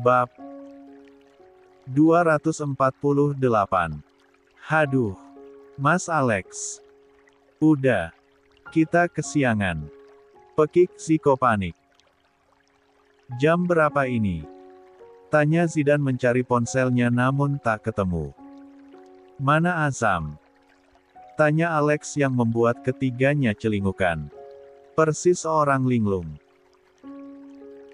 Bab 248. Haduh, Mas Alex. Udah. Kita kesiangan. Pekik Ziko panik. Jam berapa ini? Tanya Zidan mencari ponselnya namun tak ketemu. Mana Azam? Tanya Alex yang membuat ketiganya celingukan. Persis orang linglung.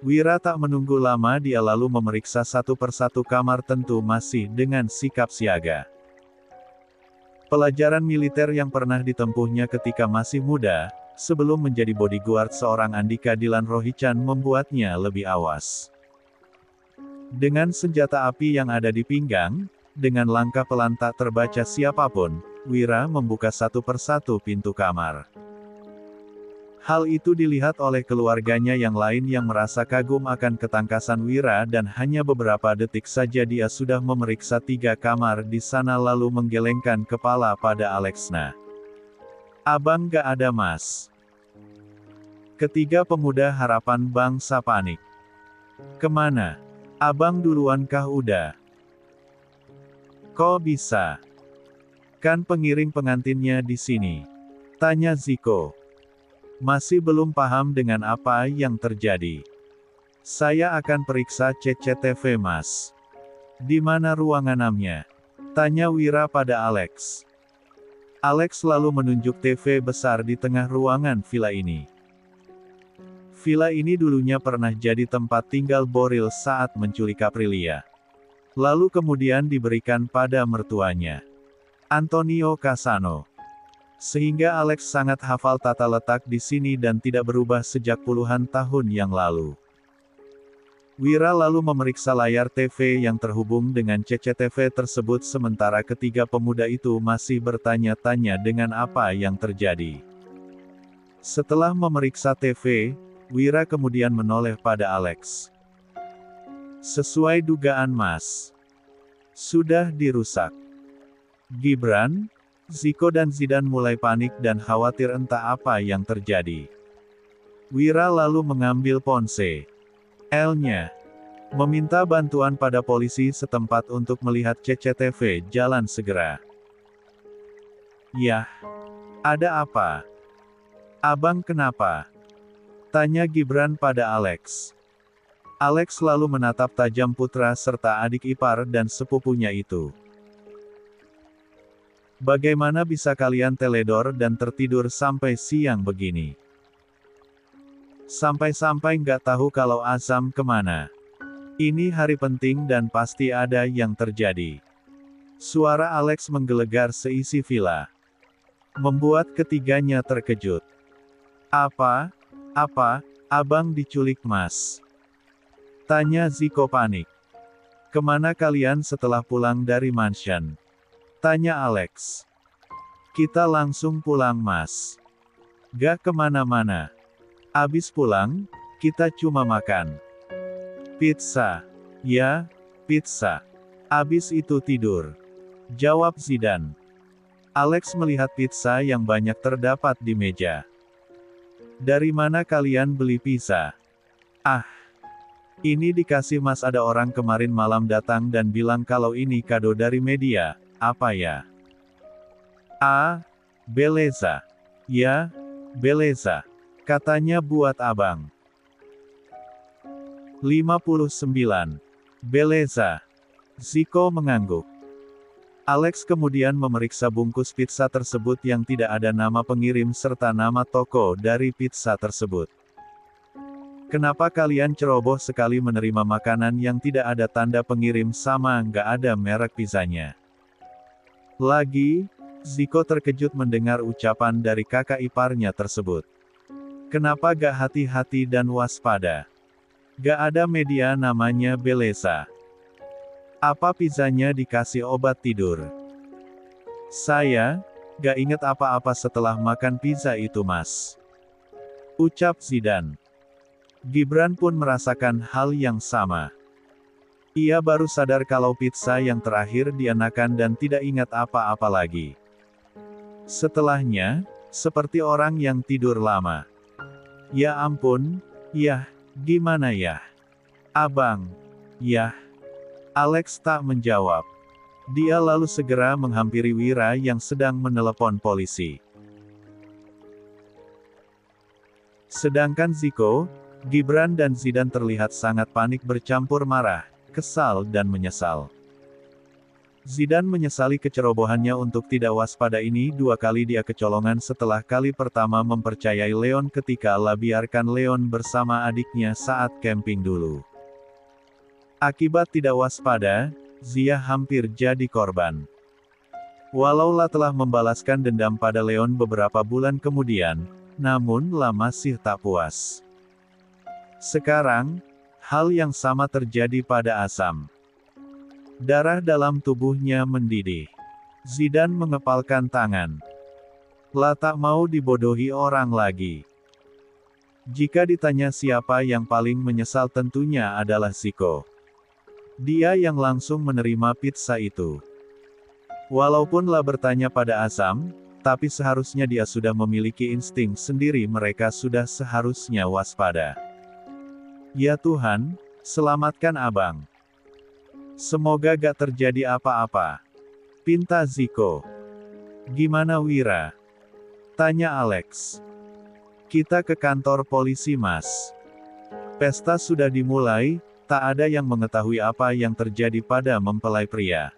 Wira tak menunggu lama, dia lalu memeriksa satu persatu kamar, tentu masih dengan sikap siaga. Pelajaran militer yang pernah ditempuhnya ketika masih muda, sebelum menjadi bodyguard seorang Andika Dilan Rohichan, membuatnya lebih awas. Dengan senjata api yang ada di pinggang, dengan langkah pelan tak terbaca siapapun, Wira membuka satu persatu pintu kamar. Hal itu dilihat oleh keluarganya yang lain yang merasa kagum akan ketangkasan Wira, dan hanya beberapa detik saja dia sudah memeriksa 3 kamar di sana lalu menggelengkan kepala pada Alexna. Abang gak ada Mas. Ketiga pemuda harapan bangsa panik. Kemana? Abang duluan kah udah? Kok bisa? Kan pengiring pengantinnya di sini. Tanya Ziko. Masih belum paham dengan apa yang terjadi. Saya akan periksa CCTV Mas. Di mana ruangannya? Tanya Wira pada Alex. Alex lalu menunjuk TV besar di tengah ruangan villa ini. Villa ini dulunya pernah jadi tempat tinggal Boril saat menculik Aprilia. Lalu kemudian diberikan pada mertuanya, Antonio Cassano. Sehingga Alex sangat hafal tata letak di sini dan tidak berubah sejak puluhan tahun yang lalu. Wira lalu memeriksa layar TV yang terhubung dengan CCTV tersebut sementara ketiga pemuda itu masih bertanya-tanya dengan apa yang terjadi. Setelah memeriksa TV, Wira kemudian menoleh pada Alex. Sesuai dugaan Mas. Sudah dirusak. Gibran, Ziko dan Zidan mulai panik dan khawatir entah apa yang terjadi. Wira lalu mengambil ponsel-nya, meminta bantuan pada polisi setempat untuk melihat CCTV jalan segera. Yah, ada apa? Abang kenapa? Tanya Gibran pada Alex. Alex lalu menatap tajam putra serta adik ipar dan sepupunya itu. Bagaimana bisa kalian teledor dan tertidur sampai siang begini? Sampai-sampai nggak tahu kalau Azam kemana. Ini hari penting dan pasti ada yang terjadi. Suara Alex menggelegar seisi villa, membuat ketiganya terkejut. Apa, abang diculik Mas? Tanya Ziko panik. Kemana kalian setelah pulang dari mansion? Tanya Alex. Kita langsung pulang Mas. Gak kemana-mana. Abis pulang, kita cuma makan pizza. Ya, pizza. Abis itu tidur. Jawab Zidan. Alex melihat pizza yang banyak terdapat di meja. Dari mana kalian beli pizza? Ah, ini dikasih Mas, ada orang kemarin malam datang dan bilang kalau ini kado dari media. Apa ya? Ah, beleza. Ya, beleza. Katanya buat abang. 59. Beleza. Ziko mengangguk. Alex kemudian memeriksa bungkus pizza tersebut yang tidak ada nama pengirim serta nama toko dari pizza tersebut. Kenapa kalian ceroboh sekali menerima makanan yang tidak ada tanda pengirim sama nggak ada merek pizzanya? Lagi, Ziko terkejut mendengar ucapan dari kakak iparnya tersebut. Kenapa gak hati-hati dan waspada? Gak ada media namanya Beleza. Apa pizzanya dikasih obat tidur? Saya gak inget apa-apa setelah makan pizza itu Mas. Ucap Zidan. Gibran pun merasakan hal yang sama. Ia baru sadar kalau pizza yang terakhir dia makan dan tidak ingat apa-apa lagi. Setelahnya, seperti orang yang tidur lama. Ya ampun, yah, gimana ya? Abang. Yah. Alex tak menjawab. Dia lalu segera menghampiri Wira yang sedang menelepon polisi. Sedangkan Zico, Gibran dan Zidan terlihat sangat panik bercampur marah, kesal dan menyesal. Zidan menyesali kecerobohannya untuk tidak waspada ini 2 kali dia kecolongan setelah kali pertama mempercayai Leon ketika Allah biarkan Leon bersama adiknya saat camping dulu. Akibat tidak waspada, Zia hampir jadi korban. Walau La telah membalaskan dendam pada Leon beberapa bulan kemudian, namun La masih tak puas. Sekarang, hal yang sama terjadi pada Azam. Darah dalam tubuhnya mendidih. Zidan mengepalkan tangan. La tak mau dibodohi orang lagi. Jika ditanya siapa yang paling menyesal tentunya adalah Zico. Dia yang langsung menerima pizza itu. Walaupun La bertanya pada Azam, tapi seharusnya dia sudah memiliki insting sendiri, mereka sudah seharusnya waspada. Ya Tuhan, selamatkan abang. Semoga gak terjadi apa-apa. Pinta Zico. Gimana Wira? Tanya Alex. Kita ke kantor polisi mas. Pesta sudah dimulai, tak ada yang mengetahui apa yang terjadi pada mempelai pria.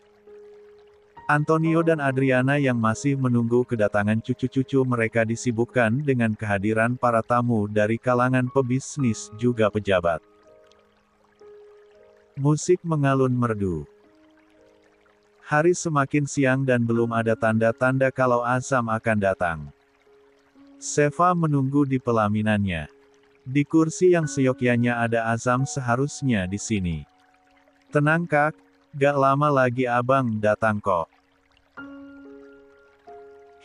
Antonio dan Adriana yang masih menunggu kedatangan cucu-cucu mereka disibukkan dengan kehadiran para tamu dari kalangan pebisnis juga pejabat. Musik mengalun merdu. Hari semakin siang dan belum ada tanda-tanda kalau Azam akan datang. Seva menunggu di pelaminannya. Di kursi yang seyogyanya ada Azam seharusnya di sini. Tenang kak, gak lama lagi abang datang kok.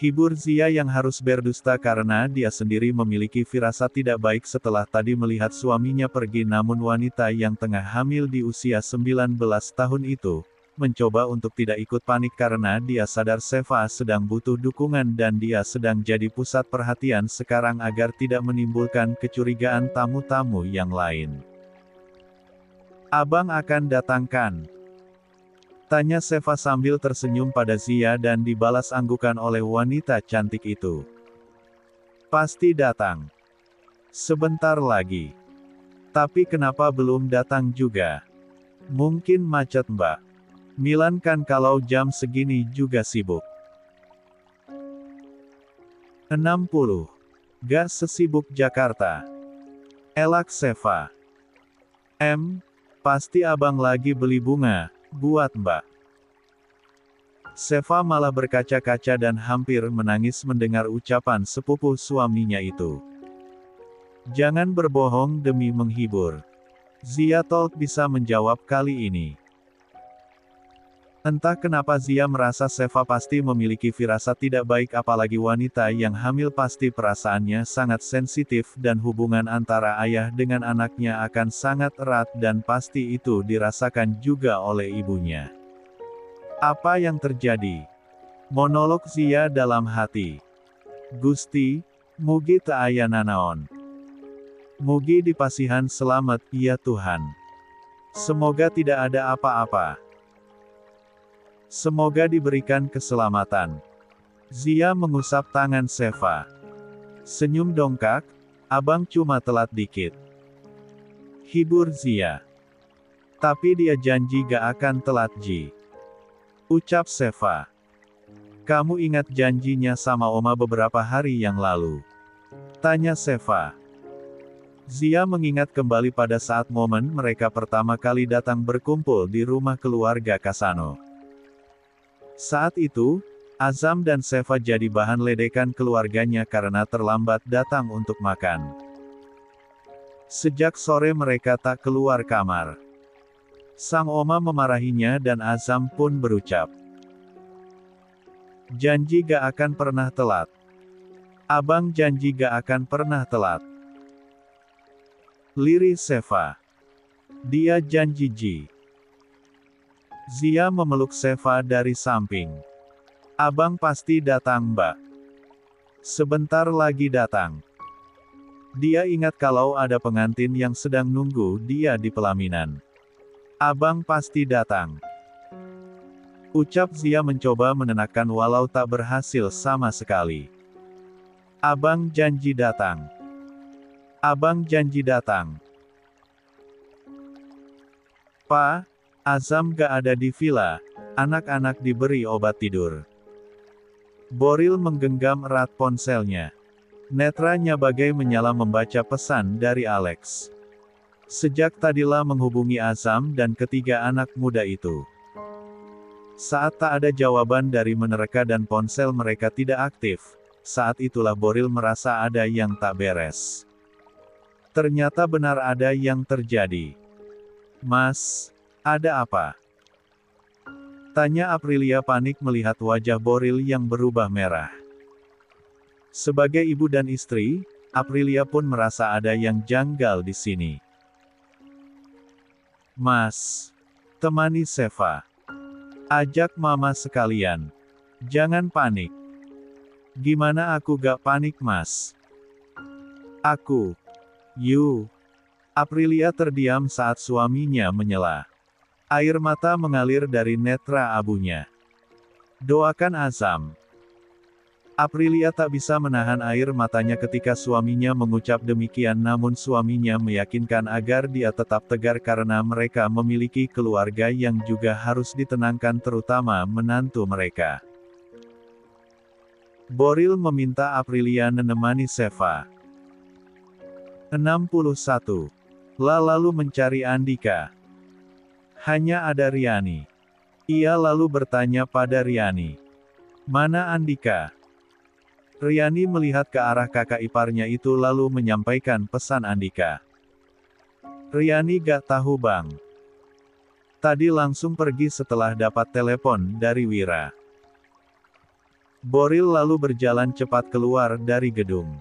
Hibur Zia yang harus berdusta karena dia sendiri memiliki firasat tidak baik setelah tadi melihat suaminya pergi, namun wanita yang tengah hamil di usia 19 tahun itu, mencoba untuk tidak ikut panik karena dia sadar Seva sedang butuh dukungan dan dia sedang jadi pusat perhatian sekarang agar tidak menimbulkan kecurigaan tamu-tamu yang lain. Abang akan datangkan? Tanya Seva sambil tersenyum pada Zia dan dibalas anggukan oleh wanita cantik itu. Pasti datang. Sebentar lagi. Tapi kenapa belum datang juga? Mungkin macet mbak. Milan kan kalau jam segini juga sibuk. 60. Gak sesibuk Jakarta. Elak Seva. Pasti abang lagi beli bunga, buat mbak. Seva malah berkaca-kaca dan hampir menangis mendengar ucapan sepupu suaminya itu. Jangan berbohong demi menghibur. Zia Talk bisa menjawab kali ini. Entah kenapa Zia merasa Seva pasti memiliki firasat tidak baik, apalagi wanita yang hamil pasti perasaannya sangat sensitif dan hubungan antara ayah dengan anaknya akan sangat erat dan pasti itu dirasakan juga oleh ibunya. Apa yang terjadi? Monolog Zia dalam hati. Gusti, mugi teu aya nanaon. Mugi dipasihan selamat, ya Tuhan. Semoga tidak ada apa-apa. Semoga diberikan keselamatan. Zia mengusap tangan Seva. Senyum dongkak, abang cuma telat dikit. Hibur Zia. Tapi dia janji gak akan telat Ji. Ucap Seva. Kamu ingat janjinya sama Oma beberapa hari yang lalu? Tanya Seva. Zia mengingat kembali pada saat momen mereka pertama kali datang berkumpul di rumah keluarga Kasano. Saat itu, Azam dan Seva jadi bahan ledekan keluarganya karena terlambat datang untuk makan. Sejak sore mereka tak keluar kamar. Sang Oma memarahinya dan Azam pun berucap. Janji gak akan pernah telat. Abang janji gak akan pernah telat. Lirih Seva. Dia janji Ji. Zia memeluk Seva dari samping. Abang pasti datang mbak. Sebentar lagi datang. Dia ingat kalau ada pengantin yang sedang nunggu dia di pelaminan. Abang pasti datang. Ucap Zia mencoba menenangkan walau tak berhasil sama sekali. Abang janji datang. Abang janji datang. Pa, Azam gak ada di villa, anak-anak diberi obat tidur. Boril menggenggam erat ponselnya. Netranya bagai menyala membaca pesan dari Alex. Sejak tadilah menghubungi Azam dan ketiga anak muda itu. Saat tak ada jawaban dari mereka dan ponsel mereka tidak aktif, saat itulah Boril merasa ada yang tak beres. Ternyata benar ada yang terjadi. Mas, ada apa? Tanya Aprilia panik melihat wajah Boril yang berubah merah. Sebagai ibu dan istri, Aprilia pun merasa ada yang janggal di sini. Mas, temani Seva. Ajak mama sekalian. Jangan panik. Gimana aku gak panik, Mas? Aku. Aprilia terdiam saat suaminya menyela. Air mata mengalir dari netra abunya. Doakan Azam. Aprilia tak bisa menahan air matanya ketika suaminya mengucap demikian, namun suaminya meyakinkan agar dia tetap tegar karena mereka memiliki keluarga yang juga harus ditenangkan, terutama menantu mereka. Boril meminta Aprilia menemani Seva. 61. Lalu mencari Andika. Hanya ada Riani. Ia lalu bertanya pada Riani. Mana Andika? Riani melihat ke arah kakak iparnya itu lalu menyampaikan pesan Andika. Riani gak tahu bang. Tadi langsung pergi setelah dapat telepon dari Wira. Boril lalu berjalan cepat keluar dari gedung.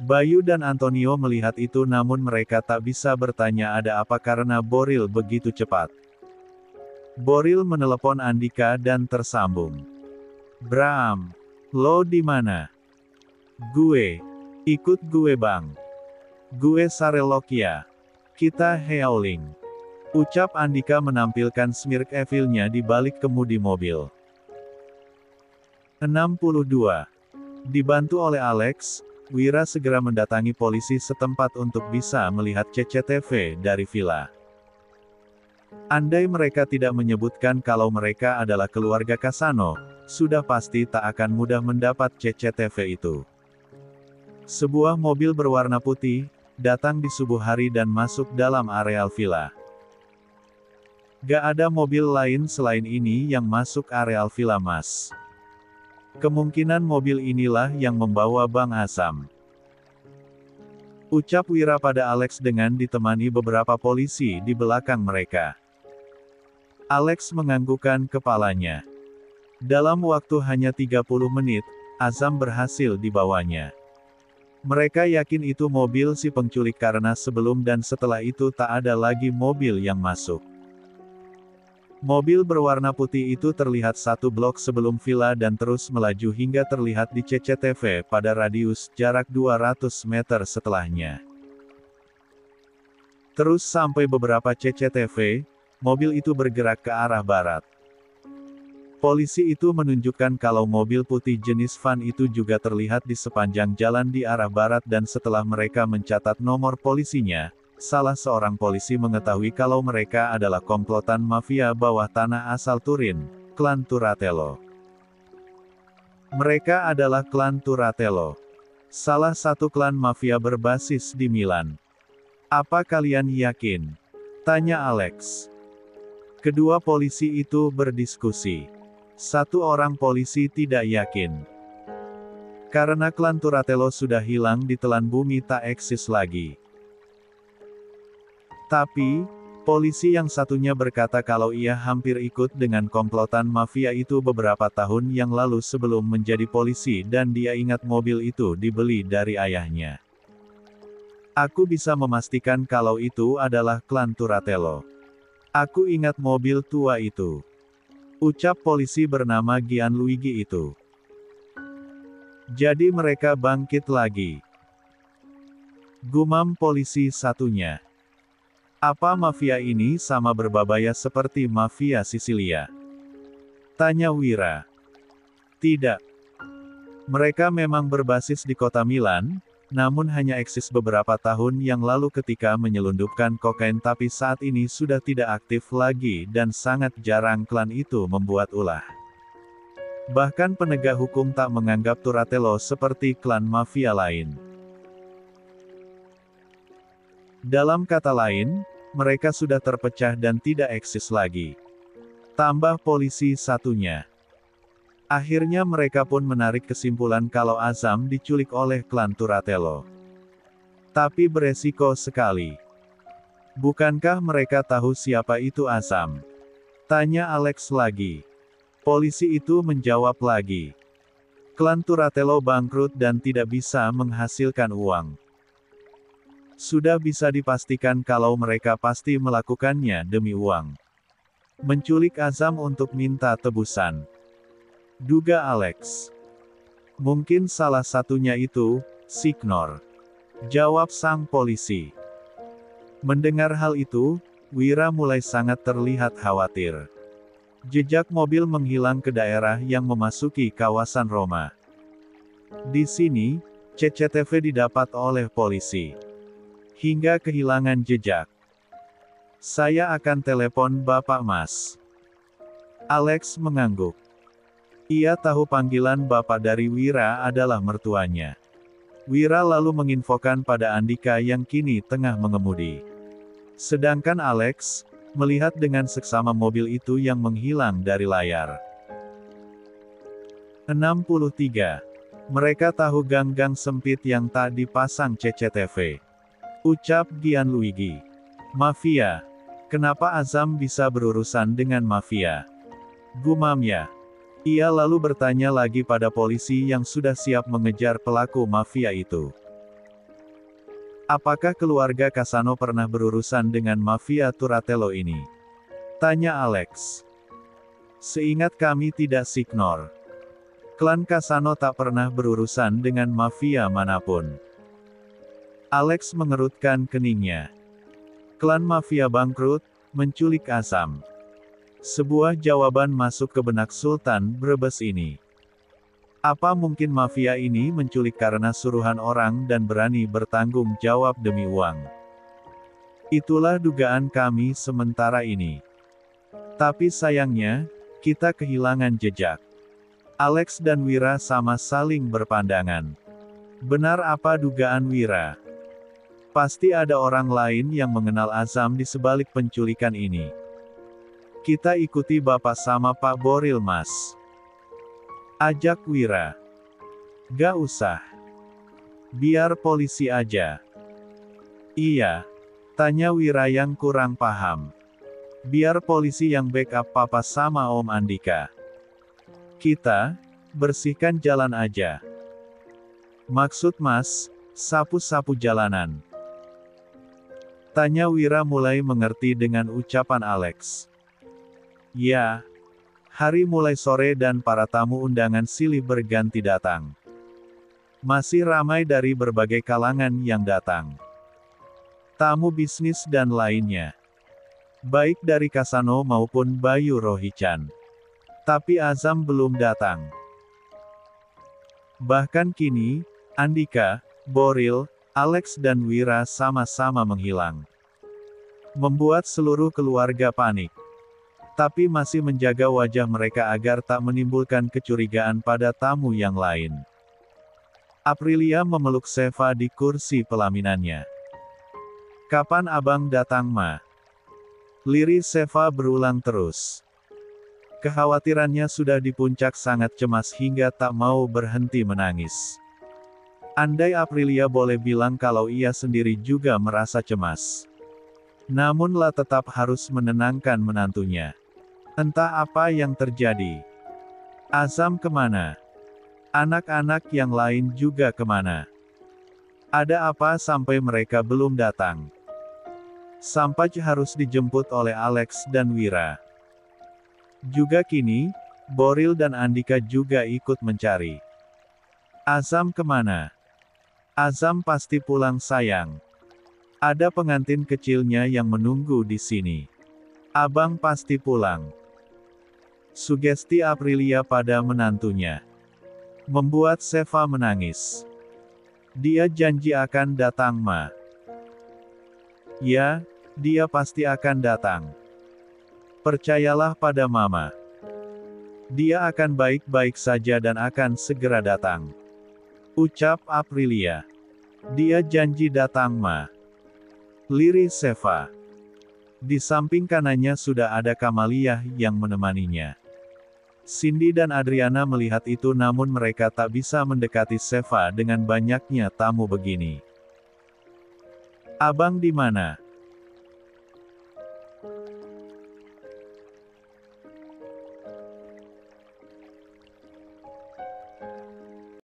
Bayu dan Antonio melihat itu namun mereka tak bisa bertanya ada apa karena Boril begitu cepat. Boril menelepon Andika dan tersambung. Bram, lo di mana? Gue. Ikut gue bang. Gue Sarelokia. Kita Heauling. Ucap Andika menampilkan smirk evilnya di balik kemudi mobil. 62. Dibantu oleh Alex, Wira segera mendatangi polisi setempat untuk bisa melihat CCTV dari villa. Andai mereka tidak menyebutkan kalau mereka adalah keluarga Kasano, sudah pasti tak akan mudah mendapat CCTV itu. Sebuah mobil berwarna putih, datang di subuh hari dan masuk dalam areal villa. Gak ada mobil lain selain ini yang masuk areal villa Mas. Kemungkinan mobil inilah yang membawa Bang Azam. Ucap Wira pada Alex dengan ditemani beberapa polisi di belakang mereka. Alex menganggukkan kepalanya. Dalam waktu hanya 30 menit, Azam berhasil dibawanya. Mereka yakin itu mobil si penculik karena sebelum dan setelah itu tak ada lagi mobil yang masuk. Mobil berwarna putih itu terlihat satu blok sebelum villa dan terus melaju hingga terlihat di CCTV pada radius jarak 200 meter setelahnya. Terus sampai beberapa CCTV, mobil itu bergerak ke arah barat. Polisi itu menunjukkan kalau mobil putih jenis van itu juga terlihat di sepanjang jalan di arah barat dan setelah mereka mencatat nomor polisinya, salah seorang polisi mengetahui kalau mereka adalah komplotan mafia bawah tanah asal Turin, klan Turatello. Mereka adalah klan Turatello. Salah satu klan mafia berbasis di Milan. Apa kalian yakin? Tanya Alex. Kedua polisi itu berdiskusi. Satu orang polisi tidak yakin. Karena klan Turatello sudah hilang di telan bumi tak eksis lagi. Tapi, polisi yang satunya berkata kalau ia hampir ikut dengan komplotan mafia itu beberapa tahun yang lalu sebelum menjadi polisi dan dia ingat mobil itu dibeli dari ayahnya. Aku bisa memastikan kalau itu adalah klan Turatello. Aku ingat mobil tua itu. Ucap polisi bernama Gianluigi itu. Jadi mereka bangkit lagi. Gumam polisi satunya. Apa mafia ini sama berbahaya seperti mafia Sisilia? Tanya Wira. Tidak. Mereka memang berbasis di kota Milan, namun hanya eksis beberapa tahun yang lalu ketika menyelundupkan kokain, tapi saat ini sudah tidak aktif lagi dan sangat jarang klan itu membuat ulah. Bahkan penegak hukum tak menganggap Turatello seperti klan mafia lain. Dalam kata lain, mereka sudah terpecah dan tidak eksis lagi. Tambah polisi satunya. Akhirnya mereka pun menarik kesimpulan kalau Azam diculik oleh klan Turatello. Tapi beresiko sekali. Bukankah mereka tahu siapa itu Azam? Tanya Alex lagi. Polisi itu menjawab lagi. Klan Turatello bangkrut dan tidak bisa menghasilkan uang. Sudah bisa dipastikan kalau mereka pasti melakukannya demi uang. Menculik Azam untuk minta tebusan. Duga Alex. Mungkin salah satunya itu, Signor. Jawab sang polisi. Mendengar hal itu, Wira mulai sangat terlihat khawatir. Jejak mobil menghilang ke daerah yang memasuki kawasan Roma. Di sini, CCTV didapat oleh polisi. Hingga kehilangan jejak. Saya akan telepon Bapak Mas. Alex mengangguk. Ia tahu panggilan Bapak dari Wira adalah mertuanya. Wira lalu menginfokan pada Andika yang kini tengah mengemudi. Sedangkan Alex, melihat dengan seksama mobil itu yang menghilang dari layar. 63. Mereka tahu gang-gang sempit yang tak dipasang CCTV. Ucap Gianluigi. Mafia. Kenapa Azam bisa berurusan dengan mafia? Gumamnya. Ia lalu bertanya lagi pada polisi yang sudah siap mengejar pelaku mafia itu. Apakah keluarga Cassano pernah berurusan dengan mafia Turatello ini? Tanya Alex. Seingat kami tidak, Signor. Klan Cassano tak pernah berurusan dengan mafia manapun. Alex mengerutkan keningnya. Klan mafia bangkrut, menculik Azam. Sebuah jawaban masuk ke benak Sultan Brebes ini. Apa mungkin mafia ini menculik karena suruhan orang dan berani bertanggung jawab demi uang? Itulah dugaan kami sementara ini. Tapi sayangnya, kita kehilangan jejak. Alex dan Wira sama saling berpandangan. Benar apa dugaan Wira? Pasti ada orang lain yang mengenal Azam di sebalik penculikan ini. Kita ikuti Bapak sama Pak Boril, Mas. Ajak Wira. Gak usah. Biar polisi aja. Iya. Tanya Wira yang kurang paham. Biar polisi yang backup Papa sama Om Andika. Kita, bersihkan jalan aja. Maksud Mas, sapu-sapu jalanan. Tanya Wira mulai mengerti dengan ucapan Alex. Ya, hari mulai sore dan para tamu undangan silih berganti datang. Masih ramai dari berbagai kalangan yang datang. Tamu bisnis dan lainnya. Baik dari Cassano maupun Bayu Rohichan. Tapi Azam belum datang. Bahkan kini, Andika, Boril, Alex dan Wira sama-sama menghilang. Membuat seluruh keluarga panik. Tapi masih menjaga wajah mereka agar tak menimbulkan kecurigaan pada tamu yang lain. Aprilia memeluk Seva di kursi pelaminannya. Kapan abang datang, Ma? Lirik Seva berulang terus. Kekhawatirannya sudah di puncak, sangat cemas hingga tak mau berhenti menangis. Andai Aprilia boleh bilang kalau ia sendiri juga merasa cemas. Namunlah tetap harus menenangkan menantunya. Entah apa yang terjadi. Azam kemana? Anak-anak yang lain juga kemana? Ada apa sampai mereka belum datang? Sampai harus dijemput oleh Alex dan Wira. Juga kini, Boril dan Andika juga ikut mencari. Azam kemana? Azam pasti pulang, sayang. Ada pengantin kecilnya yang menunggu di sini. Abang pasti pulang. Sugesti Aprilia pada menantunya membuat Sheva menangis. Dia janji akan datang, Ma. Ya, dia pasti akan datang. Percayalah pada Mama. Dia akan baik-baik saja dan akan segera datang. Ucap Aprilia. Dia janji datang, Ma. Lirik Sheva. Di samping kanannya sudah ada Kamaliah yang menemaninya. Cindy dan Adriana melihat itu namun mereka tak bisa mendekati Sheva dengan banyaknya tamu begini. Abang di mana?